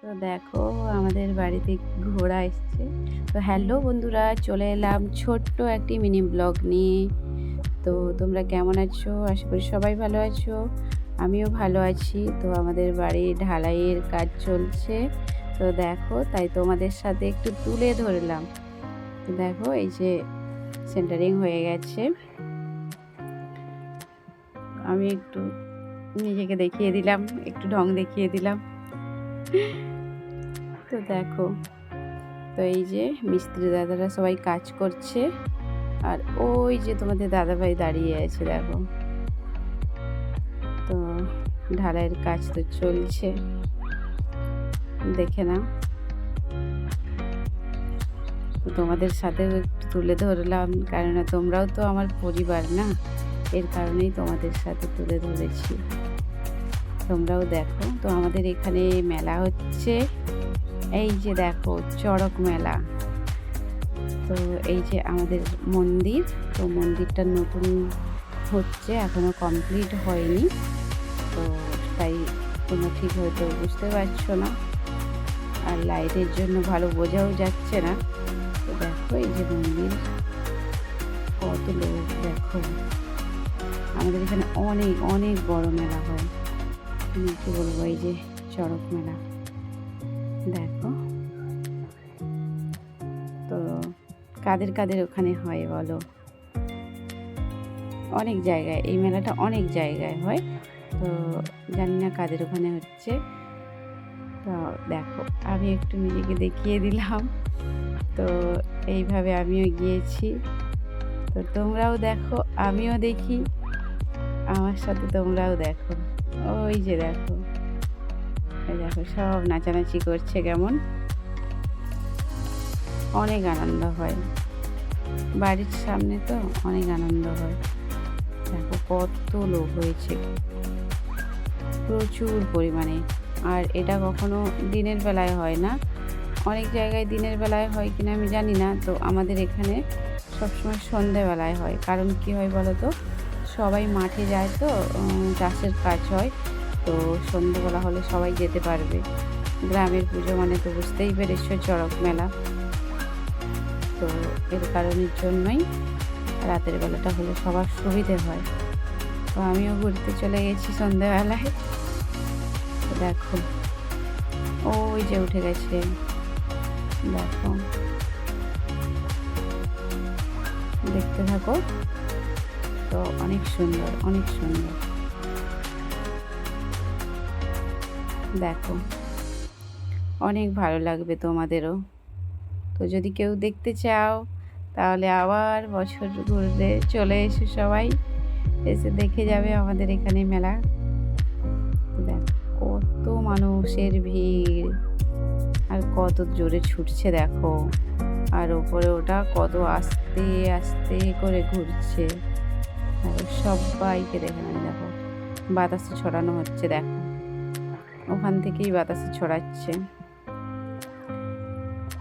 তো দেখো আমাদের বাড়িতে ঘোড়া এসছে। তো হ্যালো বন্ধুরা, চলে এলাম ছোট্ট একটি মিনি ব্লগ নিয়ে। তো তোমরা কেমন আছো? আশা করি সবাই ভালো আছো। আমিও ভালো আছি। তো আমাদের বাড়ির ঢালাইয়ের কাজ চলছে। তো দেখো, তাই তোমাদের সাথে একটু তুলে ধরলাম। তো দেখো, এই যে সেন্টারিং হয়ে গেছে। আমি একটু নিজেকে দেখিয়ে দিলাম, একটু ঢং দেখিয়ে দিলাম। তো দেখো, তো এই যে মিস্ত্রি দাদারা সবাই কাজ করছে, আর ওই যে তোমাদের দাদাভাই দাঁড়িয়ে আছে দেখো। তো ঢালাইয়ের কাজ তো চলছে, দেখে নাও। তো তোমাদের সাথেও একটু তুলে ধরলাম, কারণ তোমরাও তো আমার পরিবার না, এর কারণেই তোমাদের সাথে তুলে ধরেছি। তোমরাও দেখো। তো আমাদের এখানে মেলা হচ্ছে, এই যে দেখো চড়ক মেলা। তো এই যে আমাদের মন্দির, তো মন্দিরটা নতুন হচ্ছে, এখনো কমপ্লিট হয়নি। তো তাই তোমরা ঠিক হয়তো বুঝতে পারছো না, আর লাইটের জন্য ভালো বোঝাও যাচ্ছে না। তো দেখো এই যে মন্দির, কত লোক দেখো। আমাদের এখানে অনেক অনেক বড় মেলা হয়, কি বলবো, এই যে চড়ক মেলা দেখো। তো কাদের কাদের ওখানে হয় বলো? অনেক জায়গায় এই মেলাটা, অনেক জায়গায় হয়। তো জানি না কাদের ওখানে হচ্ছে। তো দেখো, আমি একটু নিজেকে দেখিয়ে দিলাম। তো এইভাবে আমিও গিয়েছি। তো তোমরাও দেখো, আমিও দেখি, আমার সাথে তোমরাও দেখো। ওই যে দেখো, এই দেখো সব নাচানাচি করছে কেমন। অনেক আনন্দ হয়, বাড়ির সামনে তো অনেক আনন্দ হয়। দেখো কত লোক হয়েছে, প্রচুর পরিমাণে। আর এটা কখনো দিনের বেলায় হয় না, অনেক জায়গায় দিনের বেলায় হয় কিনা আমি জানি না। তো আমাদের এখানে সবসময় সন্ধেবেলায় হয়। কারণ কি হয় বলো তো, সবাই মাঠে যায়, তো চাষের কাজ হয়। তো সন্ধেবেলা হলে সবাই যেতে পারবে। গ্রামের পুজো মানে তো বুঝতেই পেরেছো, চড়ক মেলা। তো এর কারণের জন্যই রাতের বেলাটা হলে সবার সুবিধে হয়। তো আমিও ঘুরতে চলে গেছি সন্ধেবেলায়। তো দেখো, ওই যে উঠে গেছে দেখো, দেখতে থাকো। তো অনেক সুন্দর, অনেক সুন্দর দেখো, অনেক ভালো লাগবে তোমাদেরও। তো যদি কেউ দেখতে চাও, তাহলে আবার বছর ঘুরলে চলে এসো সবাই, এসে দেখে যাবে আমাদের এখানে মেলা। দেখ কত মানুষের ভিড়, আর কত জোরে ছুটছে দেখো। আর ওপরে ওটা কত আস্তে আস্তে করে ঘুরছে দেখো। সবাইকে দেখে নেন, দেখো বাতাসে ছড়ানো হচ্ছে দেখো, ওখান থেকেই বাতাসে ছড়াচ্ছে।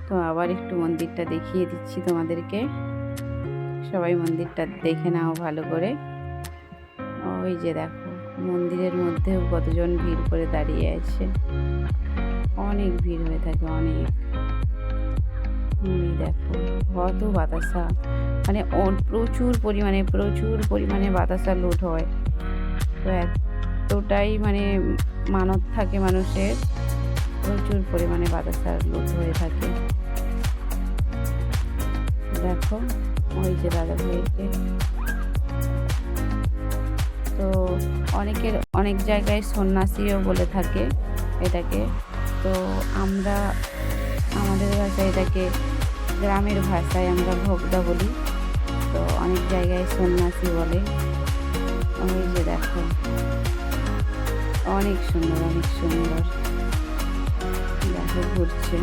তো আবার একটু মন্দিরটা দেখিয়ে দিচ্ছি তোমাদেরকে, সবাই মন্দিরটা দেখে নাও ভালো করে। ওই যে দেখো, মন্দিরের মধ্যেও কতজন ভিড় করে দাঁড়িয়ে আছে, অনেক ভিড় হয়ে থাকে অনেক। দেখো কত বাতাসা, মানে প্রচুর পরিমাণে বাতাসা লোড হয়। তো এতটাই মানে মানত থাকে মানুষের, প্রচুর পরিমাণে বাতাসা লোড হয়ে থাকে দেখো। ওই যে দাদা ভাইকে, তো অনেকের অনেক জায়গায় সন্ন্যাসীও বলে থাকে এটাকে। তো আমরা আমাদের ভাষায় এটাকে, গ্রামের ভাষায় আমরা ভোগদা বলি। তো অনেক জায়গায় সন্ন্যাসী বলে। ওই যে দেখো, অনেক সুন্দর, অনেক সুন্দর দেখো ঘুরছে।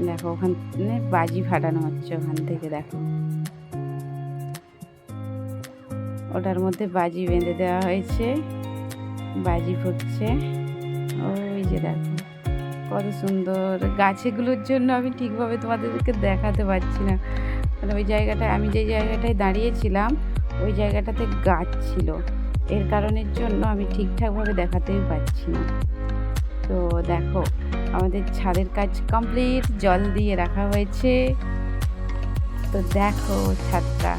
দেখো ওখানে বাজি ফাটানো হচ্ছে, ওখান থেকে দেখো, ওটার মধ্যে বাজি বেঁধে দেওয়া হয়েছে, বাজি ফুটছে। ওই যে দেখো কত সুন্দর। গাছগুলোর জন্য আমি ঠিকভাবে তোমাদেরকে দেখাতে পারছি না, মানে ওই জায়গাটায়, আমি যে জায়গাটায় দাঁড়িয়েছিলাম ওই জায়গাটাতে গাছ ছিল, এর কারণের জন্য আমি ঠিকঠাকভাবে দেখাতেই পারছি না। তো দেখো আমাদের ছাদের কাজ কমপ্লিট, জল দিয়ে রাখা হয়েছে। তো দেখো ছাদটা,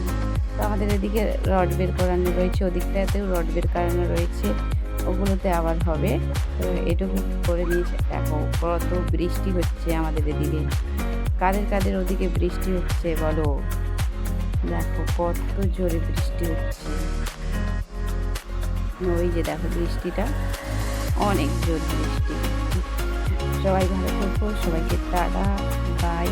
তো আমাদের এদিকে রড বের করানো রয়েছে, ওদিকটাতেও রড বের করানো রয়েছে, ওগুলোতে আবার হবে। তো এটুকু করে নিয়েছে। দেখো কত বৃষ্টি হচ্ছে আমাদের এদিকে, কাদের কাদের ওদিকে বৃষ্টি হচ্ছে বলো। দেখো কত জোরে বৃষ্টি হচ্ছে, ওই যে দেখো বৃষ্টিটা, অনেক জোর বৃষ্টি। সবাই ভালো থাকো, সবাইকে টাটা, বাই।